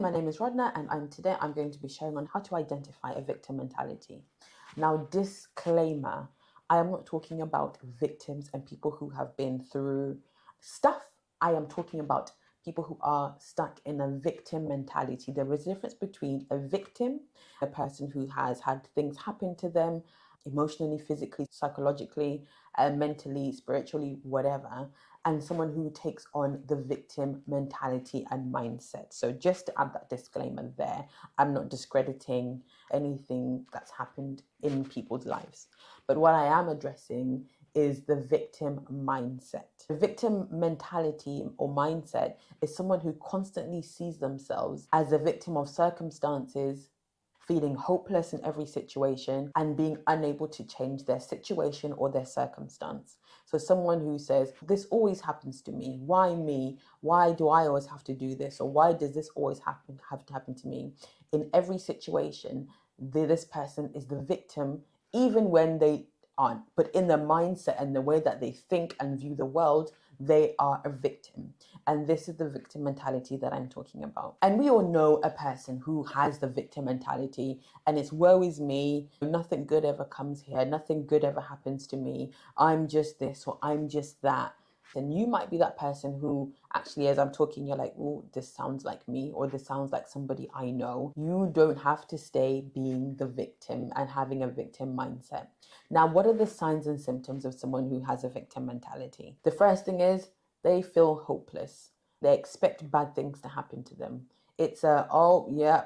My name is Rodna, and today I'm going to be sharing on how to identify a victim mentality. Now, disclaimer, I am not talking about victims and people who have been through stuff. I am talking about people who are stuck in a victim mentality. There is a difference between a victim, a person who has had things happen to them, emotionally, physically, psychologically, mentally, spiritually, whatever, and someone who takes on the victim mentality and mindset. So just to add that disclaimer there, I'm not discrediting anything that's happened in people's lives. But what I am addressing is the victim mindset. The victim mentality or mindset is someone who constantly sees themselves as a victim of circumstances, feeling hopeless in every situation and being unable to change their situation or their circumstance. So someone who says, this always happens to me. Why me? Why do I always have to do this? Or why does this always have to happen to me? In every situation, this person is the victim, even when they aren't. But in the mindset and the way that they think and view the world, they are a victim. And this is the victim mentality that I'm talking about. And we all know a person who has the victim mentality, and it's woe is me, nothing good ever comes here, nothing good ever happens to me, I'm just this or I'm just that. And you might be that person who actually, as I'm talking, you're like, oh, this sounds like me, or this sounds like somebody I know. You don't have to stay being the victim and having a victim mindset. Now, what are the signs and symptoms of someone who has a victim mentality? The first thing is they feel hopeless. They expect bad things to happen to them. It's oh, yeah,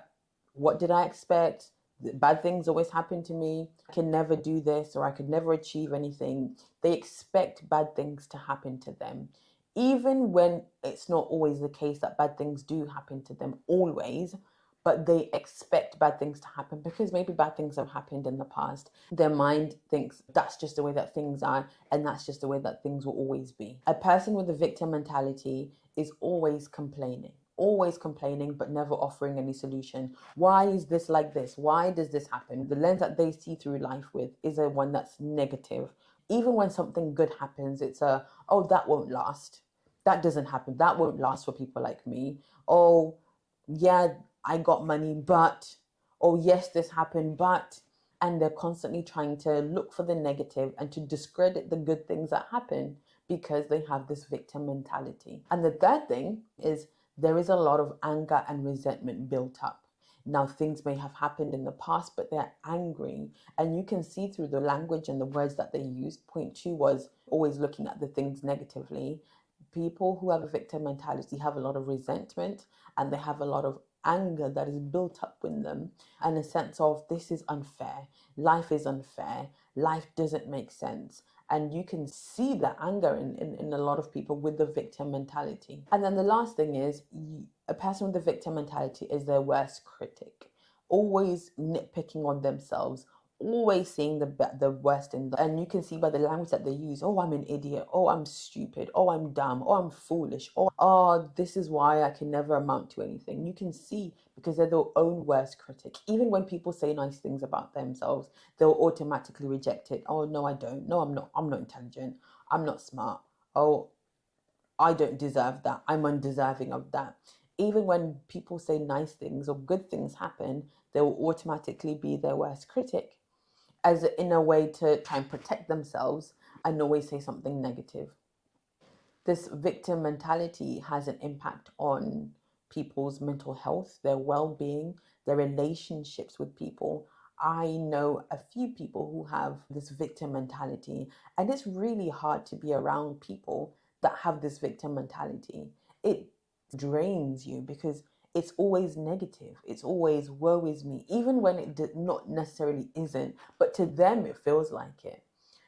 what did I expect? Bad things always happen to me. I can never do this, or I could never achieve anything. They expect bad things to happen to them, even when it's not always the case that bad things do happen to them always, but they expect bad things to happen because maybe bad things have happened in the past. Their mind thinks that's just the way that things are, and that's just the way that things will always be. A person with a victim mentality is always complaining, but never offering any solution. Why is this like this? Why does this happen? The lens that they see through life with is a one that's negative. Even when something good happens, it's oh, that won't last. That doesn't happen. That won't last for people like me. Oh, yeah, I got money, but, oh, yes, this happened, but, and they're constantly trying to look for the negative and to discredit the good things that happen because they have this victim mentality. And the third thing is there is a lot of anger and resentment built up. Now, things may have happened in the past, but they're angry. And you can see through the language and the words that they use. Point two was always looking at the things negatively. People who have a victim mentality have a lot of resentment, and they have a lot of anger that is built up in them, and a sense of this is unfair, life is unfair, life doesn't make sense. And you can see the anger in a lot of people with the victim mentality. And then the last thing is a person with the victim mentality is their worst critic, always nitpicking on themselves, always seeing the worst in them. And you can see by the language that they use, oh, I'm an idiot, oh, I'm stupid, oh, I'm dumb, oh, I'm foolish, oh, this is why I can never amount to anything. You can see because they're their own worst critic. Even when people say nice things about themselves, they'll automatically reject it. Oh, no, I don't. No, I'm not intelligent. I'm not smart. Oh, I don't deserve that. I'm undeserving of that. Even when people say nice things or good things happen, they will automatically be their worst critic, as in a way to try and protect themselves and always say something negative. This victim mentality has an impact on people's mental health, their well-being, their relationships with people. I know a few people who have this victim mentality, and it's really hard to be around people that have this victim mentality. It drains you because it's always negative. It's always woe is me, even when it not necessarily isn't, but to them it feels like it.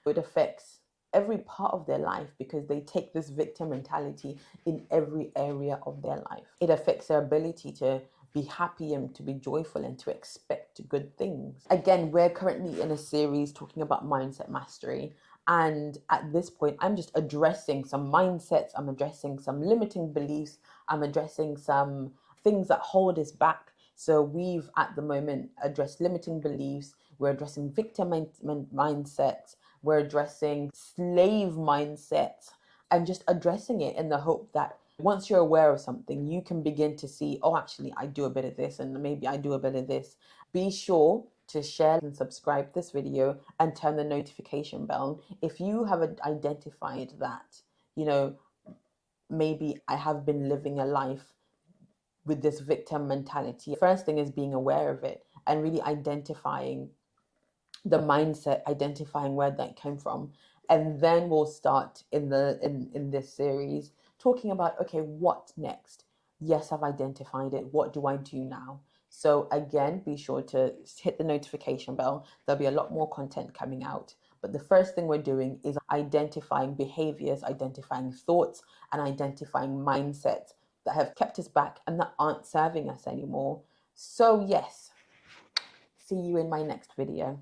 It affects every part of their life because they take this victim mentality in every area of their life. It affects their ability to be happy and to be joyful and to expect good things. Again, we're currently in a series talking about mindset mastery. And at this point, I'm just addressing some mindsets, I'm addressing some limiting beliefs, I'm addressing some things that hold us back. So we've at the moment addressed limiting beliefs, we're addressing victim mindsets, we're addressing slave mindsets, and just addressing it in the hope that Once you're aware of something, you can begin to see, oh, actually, I do a bit of this, and maybe I do a bit of this. Be sure to share and subscribe this video and turn the notification bell. If you have identified that, you know, maybe I have been living a life with this victim mentality, first thing is being aware of it and really identifying the mindset, identifying where that came from. And then we'll start in this series talking about, okay, what next? Yes, I've identified it. What do I do now? So again, be sure to hit the notification bell. There'll be a lot more content coming out. But the first thing we're doing is identifying behaviors, identifying thoughts, and identifying mindsets that have kept us back and that aren't serving us anymore. So yes, see you in my next video.